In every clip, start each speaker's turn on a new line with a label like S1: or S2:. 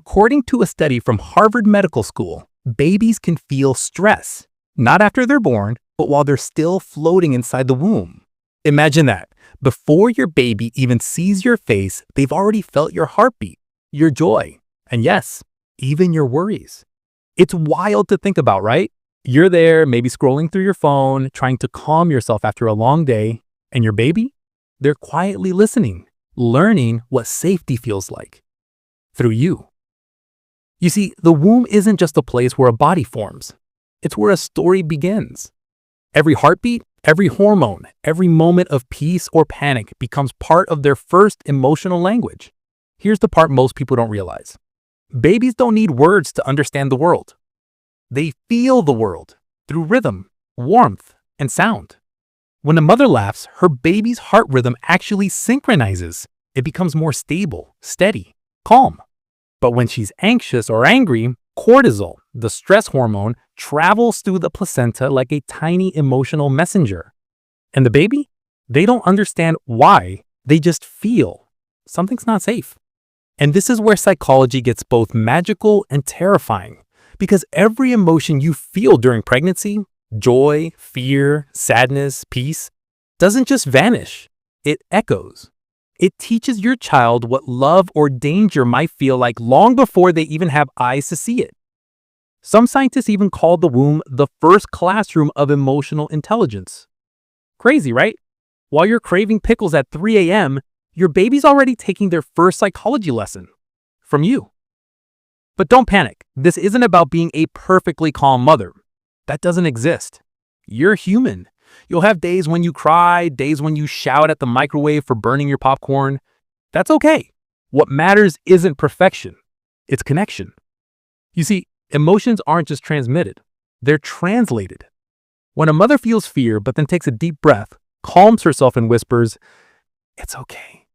S1: According to a study from Harvard Medical School, babies can feel stress, not after they're born, but while they're still floating inside the womb. Imagine that. Before your baby even sees your face, they've already felt your heartbeat, your joy, and yes, even your worries. It's wild to think about, right? You're there, maybe scrolling through your phone, trying to calm yourself after a long day, and your baby? They're quietly listening, learning what safety feels like. Through you. You see, the womb isn't just a place where a body forms. It's where a story begins. Every heartbeat, every hormone, every moment of peace or panic becomes part of their first emotional language. Here's the part most people don't realize. Babies don't need words to understand the world. They feel the world through rhythm, warmth, and sound. When a mother laughs, her baby's heart rhythm actually synchronizes. It becomes more stable, steady, calm. But when she's anxious or angry, cortisol, the stress hormone, travels through the placenta like a tiny emotional messenger. And the baby? They don't understand why, they just feel something's not safe. And this is where psychology gets both magical and terrifying, because every emotion you feel during pregnancy, joy, fear, sadness, peace, doesn't just vanish, it echoes. It teaches your child what love or danger might feel like long before they even have eyes to see it. Some scientists even call the womb the first classroom of emotional intelligence. Crazy, right? While you're craving pickles at 3 a.m., your baby's already taking their first psychology lesson from you. But don't panic. This isn't about being a perfectly calm mother. That doesn't exist. You're human. You'll have days when you cry, days when you shout at the microwave for burning your popcorn. That's okay. What matters isn't perfection. It's connection. You see, emotions aren't just transmitted. They're translated. When a mother feels fear but then takes a deep breath, calms herself and whispers, "It's okay,"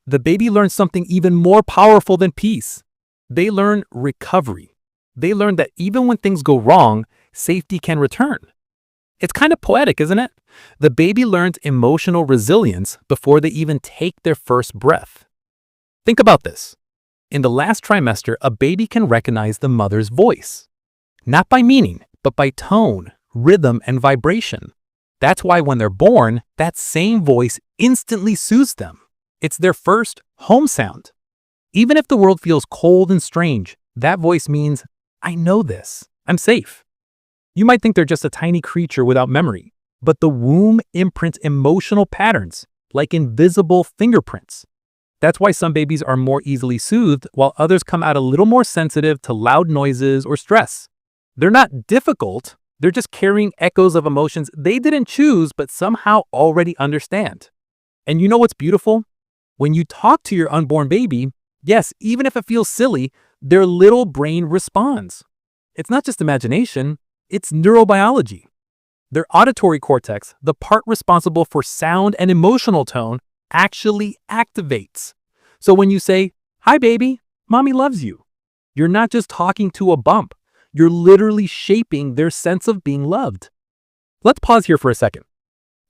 S1: the baby learns something even more powerful than peace. They learn recovery. They learn that even when things go wrong, safety can return. It's kind of poetic, isn't it? The baby learns emotional resilience before they even take their first breath. Think about this. In the last trimester, a baby can recognize the mother's voice. Not by meaning, but by tone, rhythm, and vibration. That's why when they're born, that same voice instantly soothes them. It's their first home sound. Even if the world feels cold and strange, that voice means, "I know this. I'm safe." You might think they're just a tiny creature without memory, but the womb imprints emotional patterns, like invisible fingerprints. That's why some babies are more easily soothed, while others come out a little more sensitive to loud noises or stress. They're not difficult, they're just carrying echoes of emotions they didn't choose but somehow already understand. And you know what's beautiful? When you talk to your unborn baby, yes, even if it feels silly, their little brain responds. It's not just imagination, it's neurobiology. Their auditory cortex, the part responsible for sound and emotional tone, actually activates. So when you say, "Hi baby, mommy loves you," you're not just talking to a bump. You're literally shaping their sense of being loved. Let's pause here for a second.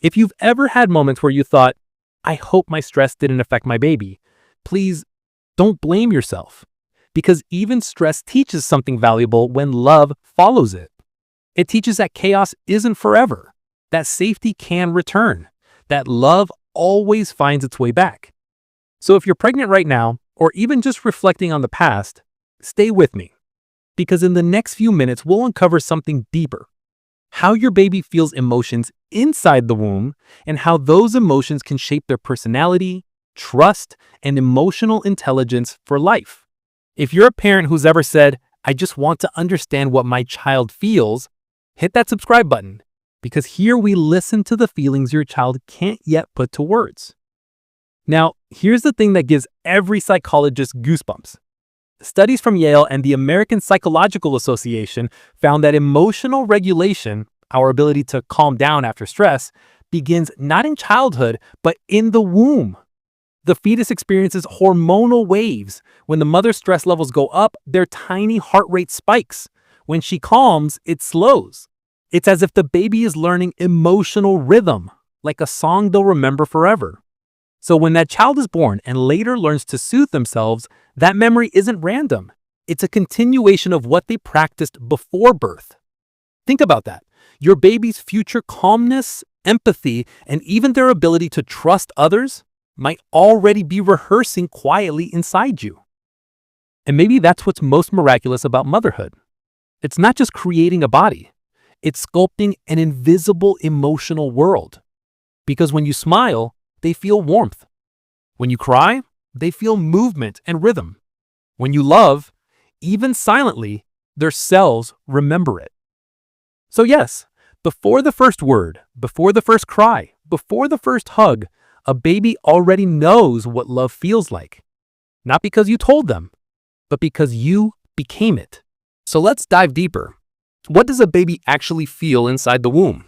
S1: If you've ever had moments where you thought, "I hope my stress didn't affect my baby," please don't blame yourself. Because even stress teaches something valuable when love follows it. It teaches that chaos isn't forever, that safety can return, that love always finds its way back. So if you're pregnant right now, or even just reflecting on the past, stay with me. Because in the next few minutes, we'll uncover something deeper. How your baby feels emotions inside the womb, and how those emotions can shape their personality, trust, and emotional intelligence for life. If you're a parent who's ever said, "I just want to understand what my child feels," hit that subscribe button, because here we listen to the feelings your child can't yet put to words. Now, here's the thing that gives every psychologist goosebumps. Studies from Yale and the American Psychological Association found that emotional regulation, our ability to calm down after stress, begins not in childhood, but in the womb. The fetus experiences hormonal waves. When the mother's stress levels go up, their tiny heart rate spikes. When she calms, it slows. It's as if the baby is learning emotional rhythm, like a song they'll remember forever. So when that child is born and later learns to soothe themselves, that memory isn't random. It's a continuation of what they practiced before birth. Think about that. Your baby's future calmness, empathy, and even their ability to trust others might already be rehearsing quietly inside you. And maybe that's what's most miraculous about motherhood. It's not just creating a body, it's sculpting an invisible emotional world. Because when you smile, they feel warmth. When you cry, they feel movement and rhythm. When you love, even silently, their cells remember it. So yes, before the first word, before the first cry, before the first hug, a baby already knows what love feels like. Not because you told them, but because you became it. So let's dive deeper. What does a baby actually feel inside the womb?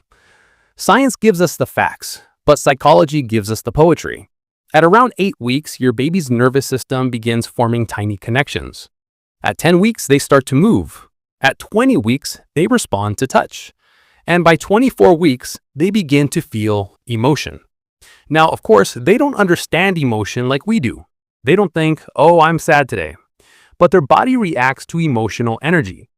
S1: Science gives us the facts, but psychology gives us the poetry. At around 8 weeks, your baby's nervous system begins forming tiny connections. At 10 weeks, they start to move. At 20 weeks, they respond to touch. And by 24 weeks, they begin to feel emotion. Now, of course, they don't understand emotion like we do. They don't think, oh, I'm sad today. But their body reacts to emotional energy.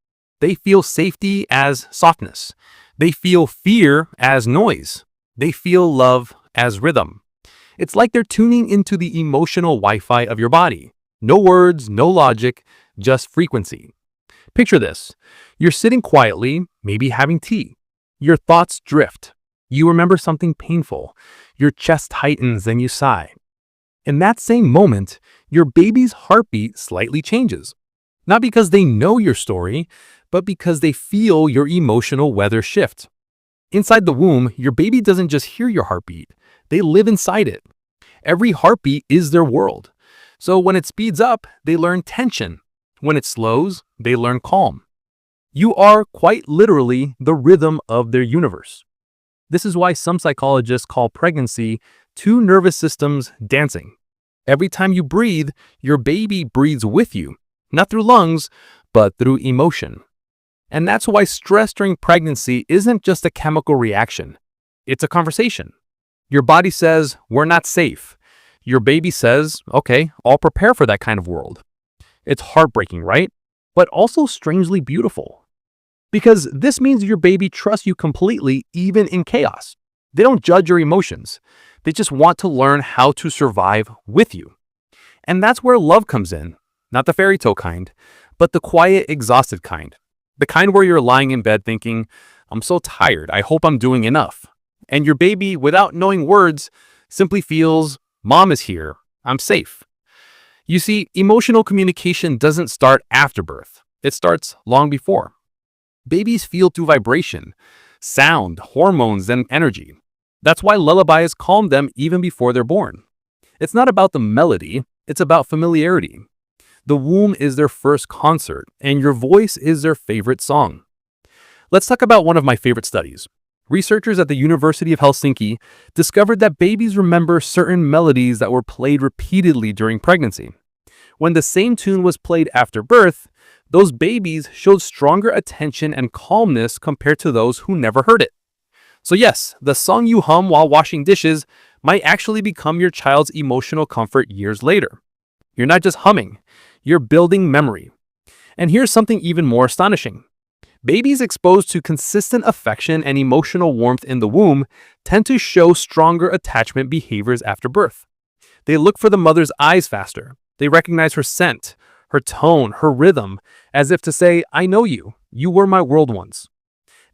S1: They feel safety as softness. They feel fear as noise. They feel love as rhythm. It's like they're tuning into the emotional Wi-Fi of your body. No words, no logic, just frequency. Picture this. You're sitting quietly, maybe having tea. Your thoughts drift. You remember something painful. Your chest tightens and you sigh. In that same moment, your baby's heartbeat slightly changes. Not because they know your story, but because they feel your emotional weather shift. Inside the womb, your baby doesn't just hear your heartbeat. They live inside it. Every heartbeat is their world. So when it speeds up, they learn tension. When it slows, they learn calm. You are quite literally the rhythm of their universe. This is why some psychologists call pregnancy two nervous systems dancing. Every time you breathe, your baby breathes with you, not through lungs, but through emotion. And that's why stress during pregnancy isn't just a chemical reaction. It's a conversation. Your body says, we're not safe. Your baby says, okay, I'll prepare for that kind of world. It's heartbreaking, right? But also strangely beautiful. Because this means your baby trusts you completely, even in chaos. They don't judge your emotions. They just want to learn how to survive with you. And that's where love comes in. Not the fairy tale kind, but the quiet, exhausted kind. The kind where you're lying in bed thinking, I'm so tired, I hope I'm doing enough. And your baby, without knowing words, simply feels, Mom is here, I'm safe. You see, emotional communication doesn't start after birth. It starts long before. Babies feel through vibration, sound, hormones, and energy. That's why lullabies calm them even before they're born. It's not about the melody, it's about familiarity. The womb is their first concert, and your voice is their favorite song. Let's talk about one of my favorite studies. Researchers at the University of Helsinki discovered that babies remember certain melodies that were played repeatedly during pregnancy. When the same tune was played after birth, those babies showed stronger attention and calmness compared to those who never heard it. So yes, the song you hum while washing dishes might actually become your child's emotional comfort years later. You're not just humming, you're building memory. And here's something even more astonishing. Babies exposed to consistent affection and emotional warmth in the womb tend to show stronger attachment behaviors after birth. They look for the mother's eyes faster. They recognize her scent, her tone, her rhythm, as if to say, I know you. You were my world once.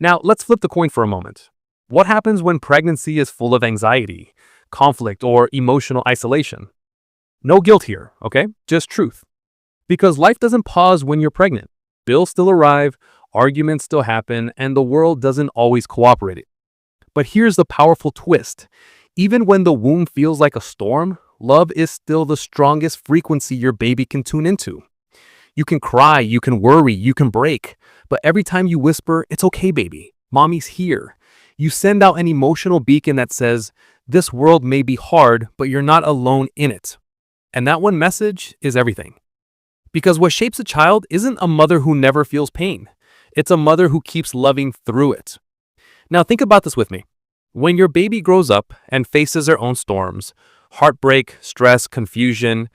S1: Now, let's flip the coin for a moment. What happens when pregnancy is full of anxiety, conflict, or emotional isolation? No guilt here, okay? Just truth. Because life doesn't pause when you're pregnant. Bills still arrive, arguments still happen, and the world doesn't always cooperate. But here's the powerful twist. Even when the womb feels like a storm, love is still the strongest frequency your baby can tune into. You can cry, you can worry, you can break, but every time you whisper, it's okay, baby, mommy's here, you send out an emotional beacon that says, this world may be hard, but you're not alone in it. And that one message is everything. Because what shapes a child isn't a mother who never feels pain. It's a mother who keeps loving through it. Now think about this with me. When your baby grows up and faces their own storms, heartbreak, stress, confusion,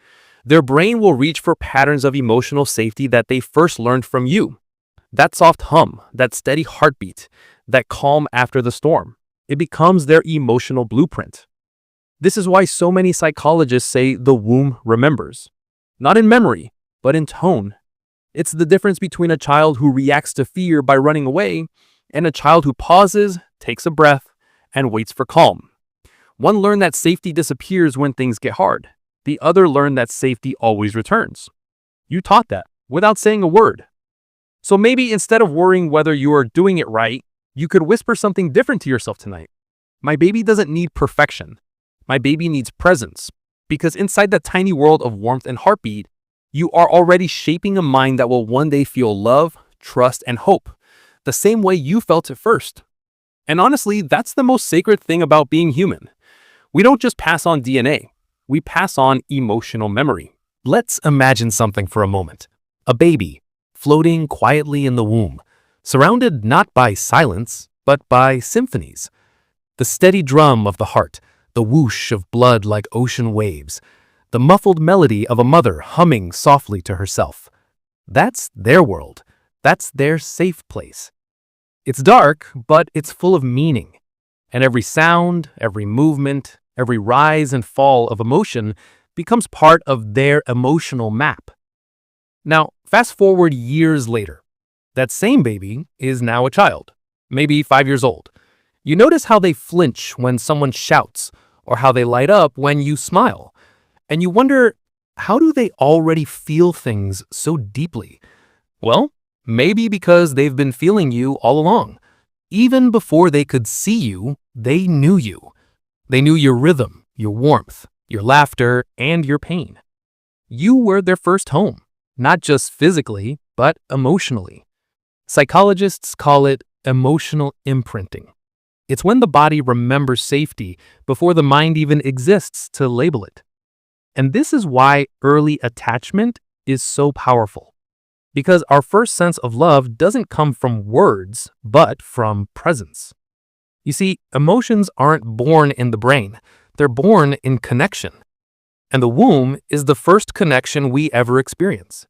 S2: Their brain will reach for patterns of emotional safety that they first learned from you. That soft hum, that steady heartbeat, that calm after the storm. It becomes their emotional blueprint. This is why so many psychologists say the womb remembers. Not in memory, but in tone. It's the difference between a child who reacts to fear by running away and a child who pauses, takes a breath, and waits for calm. One learned that safety disappears when things get hard. The other learned that safety always returns. You taught that without saying a word. So maybe instead of worrying whether you are doing it right, you could whisper something different to yourself tonight. My baby doesn't need perfection. My baby needs presence. Because inside that tiny world of warmth and heartbeat, you are already shaping a mind that will one day feel love, trust, and hope, the same way you felt at first. And honestly, that's the most sacred thing about being human. We don't just pass on DNA, we pass on emotional memory. Let's imagine something for a moment. A baby, floating quietly in the womb, surrounded not by silence, but by symphonies. The steady drum of the heart, the whoosh of blood like ocean waves, the muffled melody of a mother humming softly to herself. That's their world. That's their safe place. It's dark, but it's full of meaning. And every sound, every movement, every rise and fall of emotion becomes part of their emotional map. Now, fast forward years later. That same baby is now a child, maybe 5 years old. You notice how they flinch when someone shouts, or how they light up when you smile. And you wonder, how do they already feel things so deeply? Well, maybe because they've been feeling you all along. Even before they could see you, they knew you. They knew your rhythm, your warmth, your laughter, and your pain. You were their first home, not just physically, but emotionally. Psychologists call it emotional imprinting. It's when the body remembers safety before the mind even exists to label it. And this is why early attachment is so powerful. Because our first sense of love doesn't come from words, but from presence. You see, emotions aren't born in the brain. They're born in connection. And the womb is the first connection we ever experience.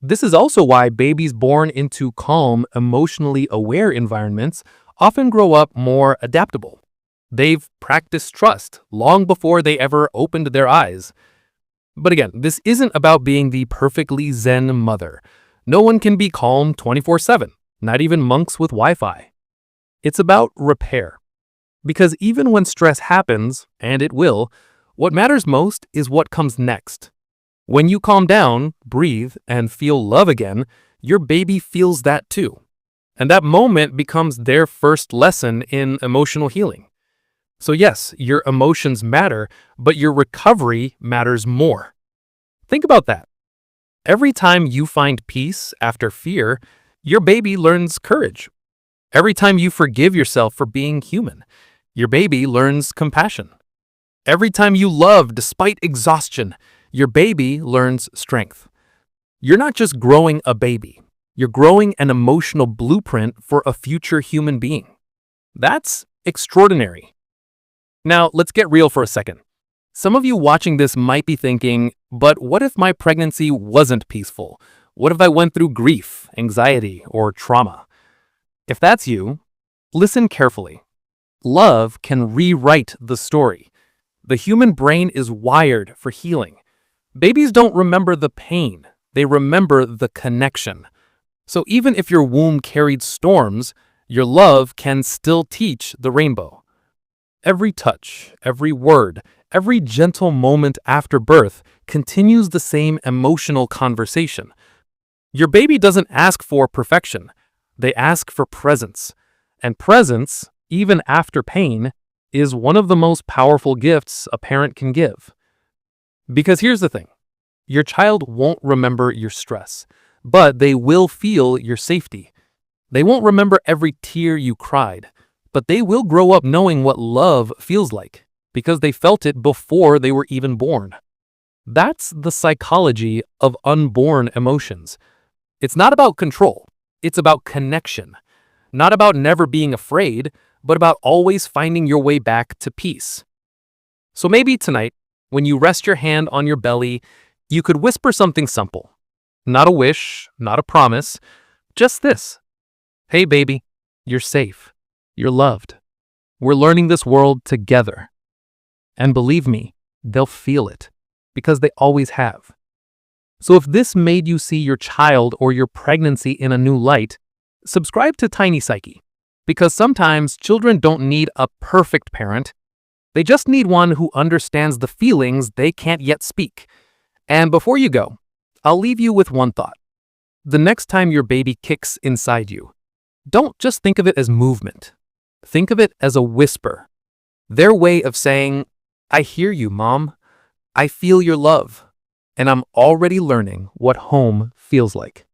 S2: This is also why babies born into calm, emotionally aware environments often grow up more adaptable. They've practiced trust long before they ever opened their eyes. But again, this isn't about being the perfectly zen mother. No one can be calm 24/7, not even monks with Wi-Fi. It's about repair. Because even when stress happens, and it will, what matters most is what comes next. When you calm down, breathe, and feel love again, your baby feels that too. And that moment becomes their first lesson in emotional healing. So yes, your emotions matter, but your recovery matters more. Think about that. Every time you find peace after fear, your baby learns courage. Every time you forgive yourself for being human, your baby learns compassion. Every time you love despite exhaustion, your baby learns strength. You're not just growing a baby. You're growing an emotional blueprint for a future human being. That's extraordinary. Now, let's get real for a second. Some of you watching this might be thinking, but what if my pregnancy wasn't peaceful? What if I went through grief, anxiety, or trauma? If that's you, listen carefully. Love can rewrite the story. The human brain is wired for healing. Babies don't remember the pain. They remember the connection. So even if your womb carried storms, your love can still teach the rainbow. Every touch, every word, every gentle moment after birth continues the same emotional conversation. Your baby doesn't ask for perfection. They ask for presence. And presence, even after pain, is one of the most powerful gifts a parent can give. Because here's the thing. Your child won't remember your stress, but they will feel your safety. They won't remember every tear you cried, but they will grow up knowing what love feels like, because they felt it before they were even born. That's the psychology of unborn emotions. It's not about control. It's about connection. Not about never being afraid, but about always finding your way back to peace. So maybe tonight, when you rest your hand on your belly, You could whisper something simple. Not a wish, not a promise, just this. Hey baby, you're safe. You're loved. We're learning this world together. And believe me, they'll feel it, because they always have. So if this made you see your child or your pregnancy in a new light, subscribe to Tiny Psyche, because sometimes children don't need a perfect parent. They just need one who understands the feelings they can't yet speak. And before you go, I'll leave you with one thought. The next time your baby kicks inside you, don't just think of it as movement. Think of it as a whisper. Their way of saying, I hear you, Mom. I feel your love. And I'm already learning what home feels like.